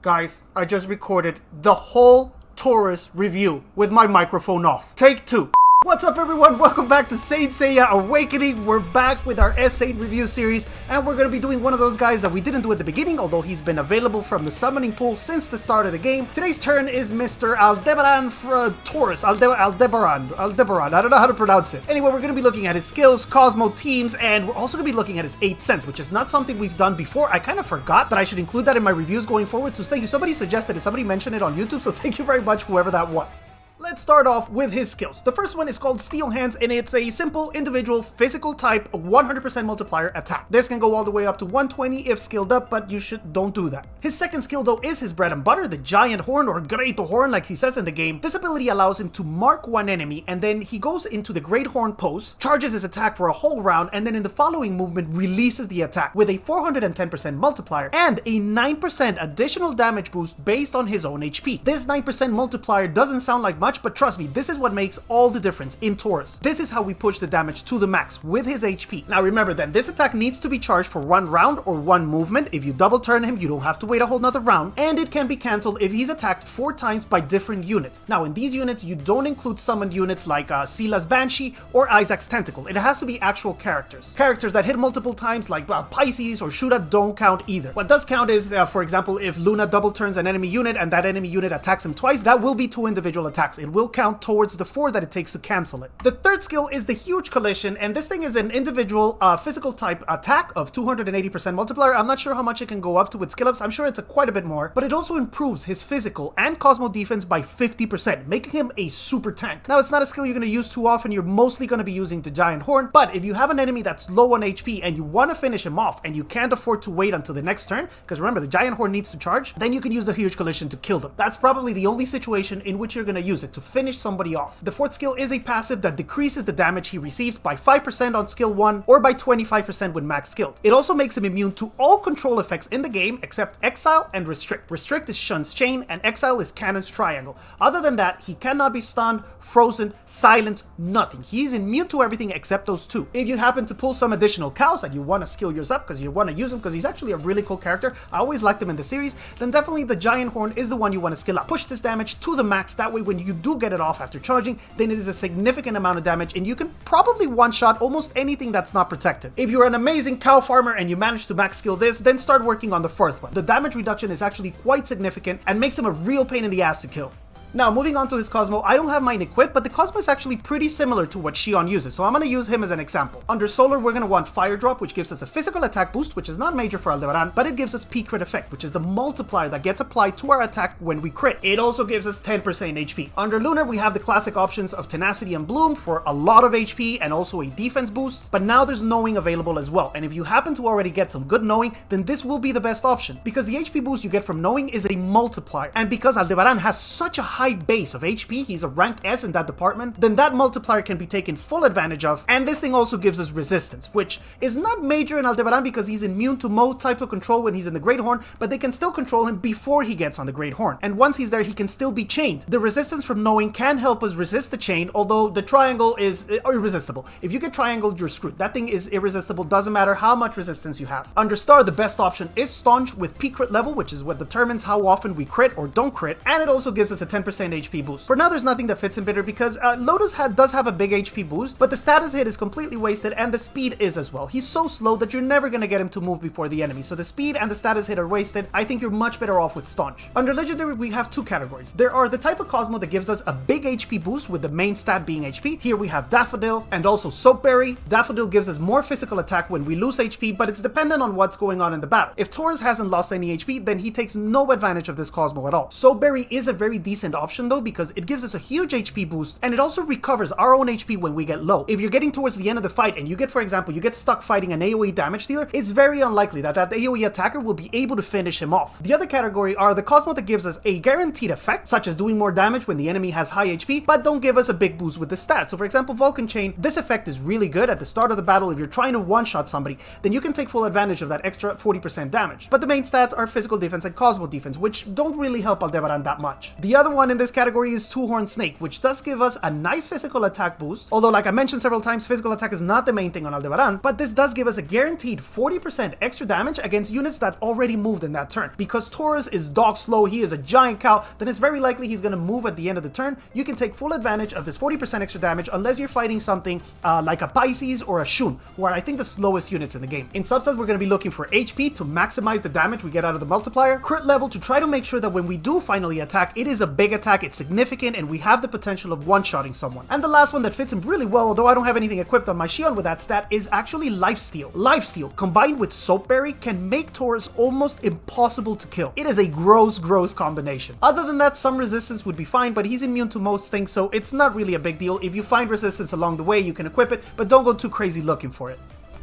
Guys, I just recorded the whole TAURUS review with my microphone off. Take 2. What's up everyone, welcome back to Seiya Awakening. We're back with our S8 review series, and we're going to be doing one of those guys that we didn't do at the beginning, although he's been available from the summoning pool since the start of the game. Today's turn is Mr. ALDEBARAN for TAURUS. Aldebaran, I don't know how to pronounce it. Anyway, we're going to be looking at his skills, Cosmo teams, and we're also going to be looking at his 8 cents, which is not something we've done before. I kind of forgot that I should include that in my reviews going forward, so thank you. Somebody suggested it, somebody mentioned it on YouTube, so thank you very much, whoever that was. Let's start off with his skills. The first one is called Steel Hands, and it's a simple individual physical type 100% multiplier attack. This can go all the way up to 120 if skilled up, but you don't do that. His second skill though is his bread and butter, the Giant Horn, or Great Horn like he says in the game. This ability allows him to mark one enemy, and then he goes into the Great Horn pose, charges his attack for a whole round, and then in the following movement releases the attack with a 410% multiplier and a 9% additional damage boost based on his own HP. This 9% multiplier doesn't sound like much, but trust me, this is what makes all the difference in TAURUS. This is how we push the damage to the max with his HP. Now remember then, this attack needs to be charged for one round or one movement. If you double turn him, you don't have to wait a whole nother round, and it can be cancelled if he's attacked 4 times by different units. Now in these units, you don't include summoned units like Seiya's Banshee or Isaac's Tentacle. It has to be actual characters. Characters that hit multiple times like Pisces or Shuda don't count either. What does count is, for example, if Luna double turns an enemy unit and that enemy unit attacks him twice, that will be 2 individual attacks. It will count towards the 4 that it takes to cancel it. The third skill is the Huge Collision, and this thing is an individual physical type attack of 280% multiplier. I'm not sure how much it can go up to with skill ups. I'm sure it's quite a bit more, but it also improves his physical and Cosmo defense by 50%, making him a super tank. Now it's not a skill you're going to use too often. You're mostly going to be using the Giant Horn, but if you have an enemy that's low on HP and you want to finish him off and you can't afford to wait until the next turn, because remember the Giant Horn needs to charge, then you can use the Huge Collision to kill them. That's probably the only situation in which you're going to use it, to finish somebody off. The fourth skill is a passive that decreases the damage he receives by 5% on skill 1 or by 25% when max skilled. It also makes him immune to all control effects in the game except Exile and Restrict. Restrict is Shun's Chain and Exile is Cannon's Triangle. Other than that, he cannot be stunned, frozen, silenced, nothing. He's immune to everything except those 2. If you happen to pull some additional cows and you want to skill yours up because you want to use him because he's actually a really cool character, I always liked him in the series, then definitely the Giant Horn is the one you want to skill up. Push this damage to the max, that way when you do get it off after charging, then it is a significant amount of damage and you can probably one-shot almost anything that's not protected. If you're an amazing cow farmer and you manage to max skill this, then start working on the fourth one. The damage reduction is actually quite significant and makes him a real pain in the ass to kill. Now, moving on to his Cosmo, I don't have mine equipped, but the Cosmo is actually pretty similar to what Shion uses, so I'm going to use him as an example. Under Solar, we're going to want Fire Drop, which gives us a physical attack boost, which is not major for Aldebaran, but it gives us P-Crit Effect, which is the multiplier that gets applied to our attack when we crit. It also gives us 10% HP. Under Lunar, we have the classic options of Tenacity and Bloom for a lot of HP and also a defense boost, but now there's Knowing available as well, and if you happen to already get some good Knowing, then this will be the best option, because the HP boost you get from Knowing is a multiplier, and because Aldebaran has such a high base of HP, he's a rank S in that department, then that multiplier can be taken full advantage of, and this thing also gives us resistance, which is not major in Aldebaran because he's immune to most types of control when he's in the Great Horn, but they can still control him before he gets on the Great Horn, and once he's there he can still be chained. The resistance from Knowing can help us resist the chain, although the triangle is irresistible. If you get triangled, you're screwed. That thing is irresistible, doesn't matter how much resistance you have. Under Star, the best option is Staunch with P-Crit level, which is what determines how often we crit or don't crit, and it also gives us a 10% HP boost. For now, there's nothing that fits in Bitter because Lotus does have a big HP boost, but the status hit is completely wasted and the speed is as well. He's so slow that you're never going to get him to move before the enemy, so the speed and the status hit are wasted. I think you're much better off with Staunch. Under Legendary, we have 2 categories. There are the type of Cosmo that gives us a big HP boost with the main stat being HP. Here we have Daffodil and also Soapberry. Daffodil gives us more physical attack when we lose HP, but it's dependent on what's going on in the battle. If TAURUS hasn't lost any HP, then he takes no advantage of this Cosmo at all. Soapberry is a very decent option though, because it gives us a huge HP boost and it also recovers our own HP when we get low. If you're getting towards the end of the fight and you get, for example, you get stuck fighting an AoE damage dealer, it's very unlikely that that AoE attacker will be able to finish him off. The other category are the Cosmo that gives us a guaranteed effect, such as doing more damage when the enemy has high HP, but don't give us a big boost with the stats. So for example, Vulcan Chain, this effect is really good at the start of the battle. If you're trying to one-shot somebody, then you can take full advantage of that extra 40% damage. But the main stats are physical defense and Cosmo defense, which don't really help Aldebaran that much. The other one one in this category is Two-Horned Snake, which does give us a nice physical attack boost. Although, like I mentioned several times, physical attack is not the main thing on ALDEBARAN, but this does give us a guaranteed 40% extra damage against units that already moved in that turn. Because Taurus is dog slow, he is a giant cow, then it's very likely he's going to move at the end of the turn. You can take full advantage of this 40% extra damage unless you're fighting something like a Pisces or a Shun, who are I think the slowest units in the game. In substats, we're going to be looking for HP to maximize the damage we get out of the multiplier, crit level to try to make sure that when we do finally attack, it is a big attack, it's significant, and we have the potential of one-shotting someone. And the last one that fits him really well, although I don't have anything equipped on my Shion with that stat, is actually Lifesteal. Lifesteal combined with Soapberry can make Taurus almost impossible to kill. It is a gross combination. Other than that, some resistance would be fine, but he's immune to most things, so it's not really a big deal. If you find resistance along the way, you can equip it, but don't go too crazy looking for it.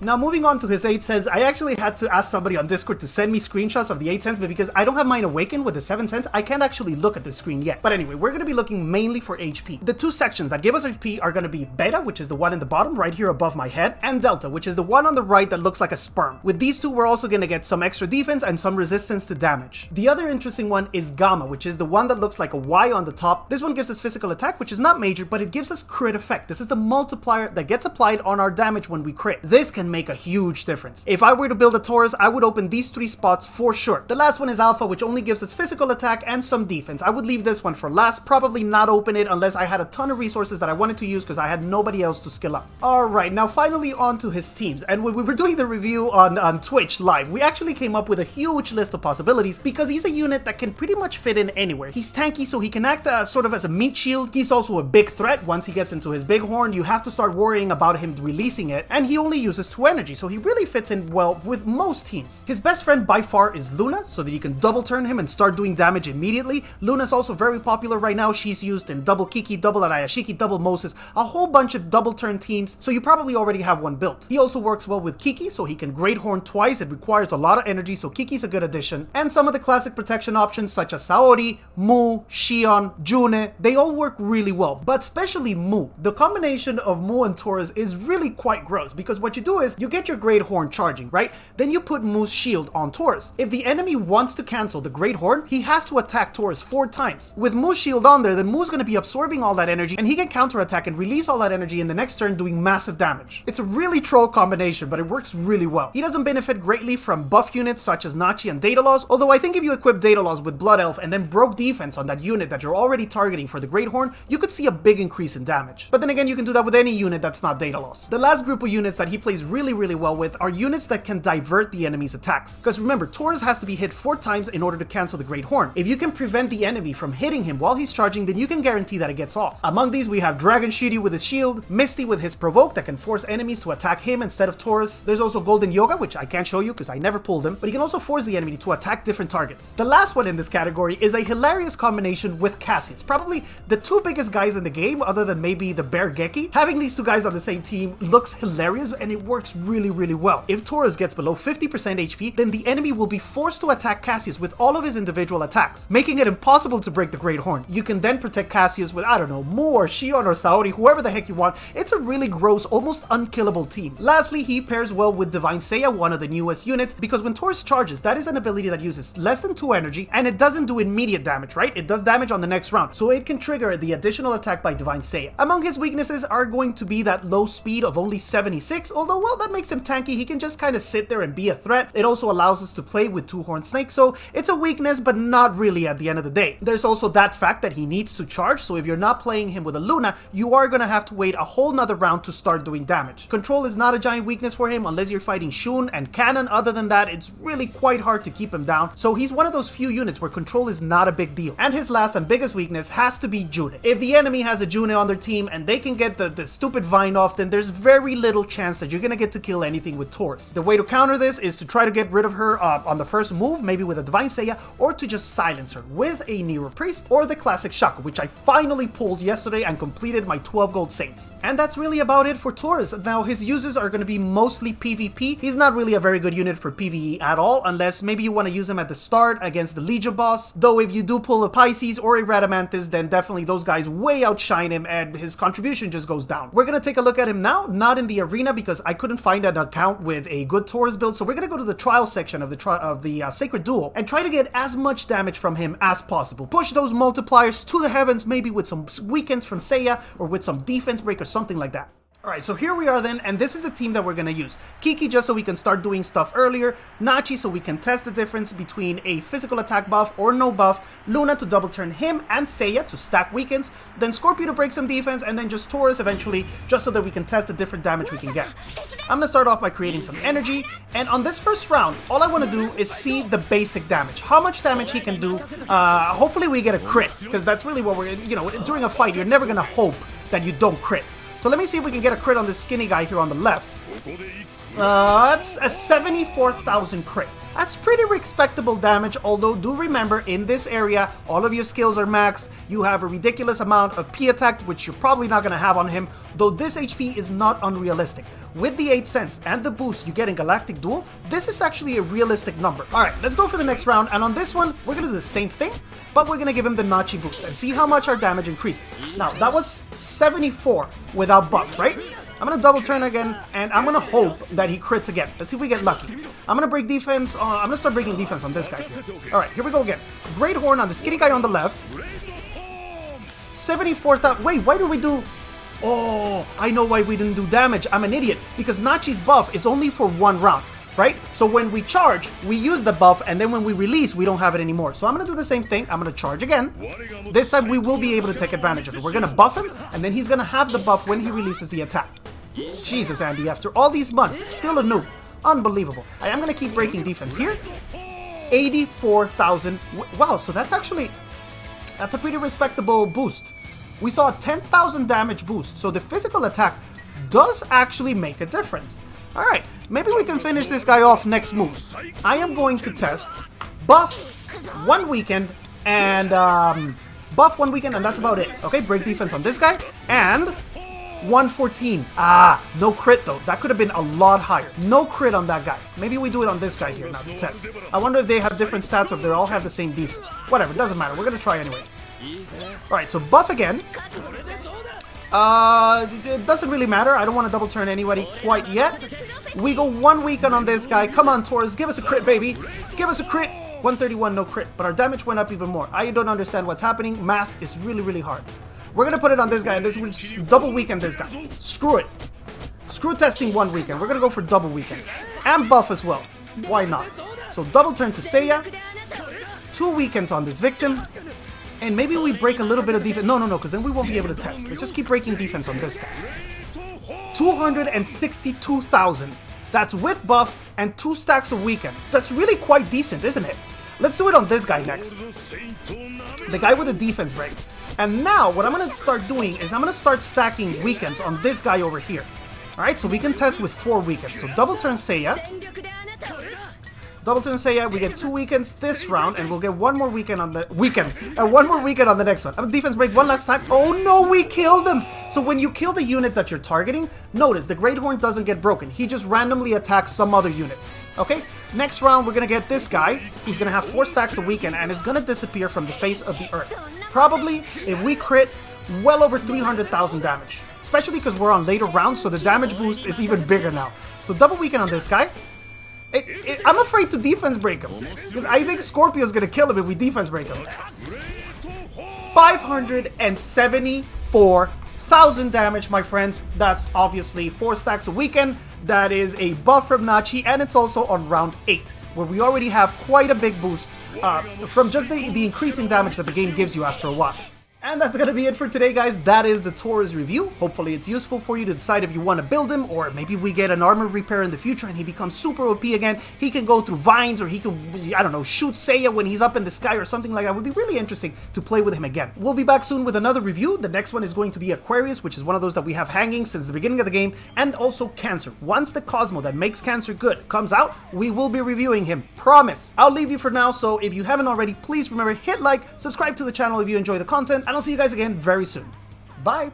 Now moving on to his 8 cents, I actually had to ask somebody on Discord to send me screenshots of the 8 cents, but because I don't have mine awakened with the 7 cents, I can't actually look at the screen yet. But anyway, we're going to be looking mainly for HP. The two sections that give us HP are going to be Beta, which is the one in the bottom right here above my head, and Delta, which is the one on the right that looks like a sperm. With these two, we're also going to get some extra defense and some resistance to damage. The other interesting one is Gamma, which is the one that looks like a Y on the top. This one gives us physical attack, which is not major, but it gives us crit effect. This is the multiplier that gets applied on our damage when we crit. This can make a huge difference. If I were to build a Taurus, I would open these 3 spots for sure. The last one is Alpha, which only gives us physical attack and some defense. I would leave this one for last, probably not open it unless I had a ton of resources that I wanted to use because I had nobody else to skill up. Alright, now finally on to his teams. And when we were doing the review on Twitch live, we actually came up with a huge list of possibilities because he's a unit that can pretty much fit in anywhere. He's tanky, so he can act sort of as a meat shield. He's also a big threat. Once he gets into his big horn, you have to start worrying about him releasing it. And he only uses 2 energy, so he really fits in well with most teams. His best friend by far is Luna, so that you can double turn him and start doing damage immediately. Luna's also very popular right now. She's used in double Kiki, double Arayashiki, double Moses, a whole bunch of double turn teams, so you probably already have one built. He also works well with Kiki, so he can Great Horn twice. It requires a lot of energy, so Kiki's a good addition. And some of the classic protection options such as Saori, Mu, Shion, June, they all work really well, but especially Mu. The combination of Mu and Taurus is really quite gross because what you do is you get your Great Horn charging, right? Then you put Mu's shield on Taurus. If the enemy wants to cancel the Great Horn, he has to attack Taurus 4 times. With Mu's shield on there, then Mu's going to be absorbing all that energy and he can counterattack and release all that energy in the next turn doing massive damage. It's a really troll combination, but it works really well. He doesn't benefit greatly from buff units such as Nachi and Daedalus, although I think if you equip Daedalus with Blood Elf and then broke defense on that unit that you're already targeting for the Great Horn, you could see a big increase in damage. But then again, you can do that with any unit that's not Daedalus. The last group of units that he plays really well with are units that can divert the enemy's attacks. Because remember, Taurus has to be hit 4 times in order to cancel the Great Horn. If you can prevent the enemy from hitting him while he's charging, then you can guarantee that it gets off. Among these, we have Dragon Shiryu with his shield, Misty with his provoke that can force enemies to attack him instead of Taurus. There's also Golden Yoga, which I can't show you because I never pulled him, but he can also force the enemy to attack different targets. The last one in this category is a hilarious combination with Cassius, probably the 2 biggest guys in the game other than maybe the Bear Geki. Having these 2 guys on the same team looks hilarious and it works really well. If Taurus gets below 50% HP, then the enemy will be forced to attack Cassius with all of his individual attacks, making it impossible to break the Great Horn. You can then protect Cassius with, I don't know, Mu or Shion or Saori, whoever the heck you want. It's a really gross, almost unkillable team. Lastly, he pairs well with Divine Seiya, one of the newest units, because when Taurus charges, that is an ability that uses less than 2 energy, and it doesn't do immediate damage, right? It does damage on the next round, so it can trigger the additional attack by Divine Seiya. Among his weaknesses are going to be that low speed of only 76, although, well, that makes him tanky. He can just kind of sit there and be a threat. It also allows us to play with Two-Horned Snake, so it's a weakness, but not really at the end of the day. There's also that fact that he needs to charge, so if you're not playing him with a Luna, you are going to have to wait a whole nother round to start doing damage. Control is not a giant weakness for him unless you're fighting Shun and Cannon. Other than that, it's really quite hard to keep him down, so he's one of those few units where control is not a big deal. And his last and biggest weakness has to be June. If the enemy has a June on their team and they can get the stupid vine off, then there's very little chance that you're going to get to kill anything with Taurus. The way to counter this is to try to get rid of her on the first move, maybe with a Divine Seiya, or to just silence her with a Nero Priest or the classic Shaco, which I finally pulled yesterday and completed my 12 gold Saints. And that's really about it for Taurus. Now, his uses are going to be mostly PvP. He's not really a very good unit for PvE at all, unless maybe you want to use him at the start against the Legion boss. Though if you do pull a Pisces or a Radamanthus, then definitely those guys way outshine him and his contribution just goes down. We're going to take a look at him now, not in the arena because I could couldn't find an account with a good Taurus build, so we're gonna go to the trial section of the Sacred Duel and try to get as much damage from him as possible. Push those multipliers to the heavens, maybe with some weekends from Seiya or with some defense break or something like that. Alright, so here we are then, and this is the team that we're going to use. Kiki just so we can start doing stuff earlier, Nachi so we can test the difference between a physical attack buff or no buff, Luna to double turn him and Seiya to stack weakens, then Scorpio to break some defense, and then just Taurus eventually, just so that we can test the different damage we can get. I'm going to start off by creating some energy, and on this first round, all I want to do is see the basic damage. How much damage he can do. Hopefully we get a crit, because that's really what we're, during a fight, you're never going to hope that you don't crit. So let me see if we can get a crit on this skinny guy here on the left. That's a 74,000 crit. That's pretty respectable damage, although do remember, in this area, all of your skills are maxed. You have a ridiculous amount of P attack, which you're probably not going to have on him, though this HP is not unrealistic. With the 8 cents and the boost you get in Galactic Duel, this is actually a realistic number. Alright, let's go for the next round, and on this one, we're going to do the same thing, but we're going to give him the Nachi boost and see how much our damage increases. Now, that was 74 without buff, right? I'm going to double turn again, and I'm going to hope that he crits again. Let's see if we get lucky. I'm going to break defense. I'm going to start breaking defense on this guy here. Alright, here we go again. Great Horn on the skinny guy on the left. 74,000. Wait, why did we do... Oh, I know why we didn't do damage. I'm an idiot. Because Nachi's buff is only for 1 round, right? So when we charge, we use the buff, and then when we release, we don't have it anymore. So I'm going to do the same thing. I'm going to charge again. This time, we will be able to take advantage of it. We're going to buff him, and then he's going to have the buff when he releases the attack. Jesus, Andy, after all these months, still a noob. Unbelievable. I am going to keep breaking defense here. 84,000. Wow, so that's a pretty respectable boost. We saw a 10,000 damage boost, so the physical attack does actually make a difference. Alright, maybe we can finish this guy off next move. I am going to test buff 1 weekend and buff 1 weekend, and that's about it. Okay, break defense on this guy, and 114. No crit though. That could have been a lot higher. No crit on that guy. Maybe we do it on this guy here now to test. I wonder if they have different stats or if they all have the same defense. Whatever, doesn't matter. We're going to try anyway. Alright, so buff again. It doesn't really matter. I don't want to double turn anybody quite yet. We go 1 weekend on this guy. Come on, Taurus. Give us a crit, baby. Give us a crit. 131, no crit. But our damage went up even more. I don't understand what's happening. Math is really, really hard. We're going to put it on this guy, and this will double weekend this guy. Screw it. Screw testing 1 weekend. We're going to go for double weekend. And buff as well. Why not? So double turn to Seiya. 2 weekends on this victim. And maybe we break a little bit of defense. No, because then we won't be able to test. Let's just keep breaking defense on this guy. 262,000. That's with buff and 2 stacks a weekend. That's really quite decent, isn't it? Let's do it on this guy next. The guy with the defense break. And now, what I'm going to start doing is I'm going to start stacking weekends on this guy over here. Alright, so we can test with 4 weekends. So double turn Seiya. Double turn Seiya, we get 2 weekends this round, and we'll get 1 more weekend on the and 1 more weekend on the next one. I'm a defense break 1 last time. Oh no, we killed him! So when you kill the unit that you're targeting, notice the Great Horn doesn't get broken. He just randomly attacks some other unit. Okay? Next round, we're gonna get this guy, who's gonna have 4 stacks a weekend, and is gonna disappear from the face of the earth. Probably, if we crit, well over 300,000 damage. Especially because we're on later rounds, so the damage boost is even bigger now. So double weekend on this guy. I'm afraid to defense break him, because I think Scorpio's gonna kill him if we defense break him. 574,000 damage, my friends. That's obviously 4 stacks a weekend. That is a buff from Nachi, and it's also on round 8, where we already have quite a big boost from just the increasing damage that the game gives you after a while. And that's gonna be it for today, guys. That is the Taurus review. Hopefully it's useful for you to decide if you want to build him, or maybe we get an armor repair in the future and he becomes super OP again. He can go through vines, or he can, I don't know, shoot Seiya when he's up in the sky or something like that. It would be really interesting to play with him again. We'll be back soon with another review. The next one is going to be Aquarius, which is one of those that we have hanging since the beginning of the game, and also Cancer. Once the Cosmo that makes Cancer good comes out, we will be reviewing him. Promise. I'll leave you for now, so if you haven't already, please remember, hit like, subscribe to the channel if you enjoy the content, and I'll see you guys again very soon. Bye!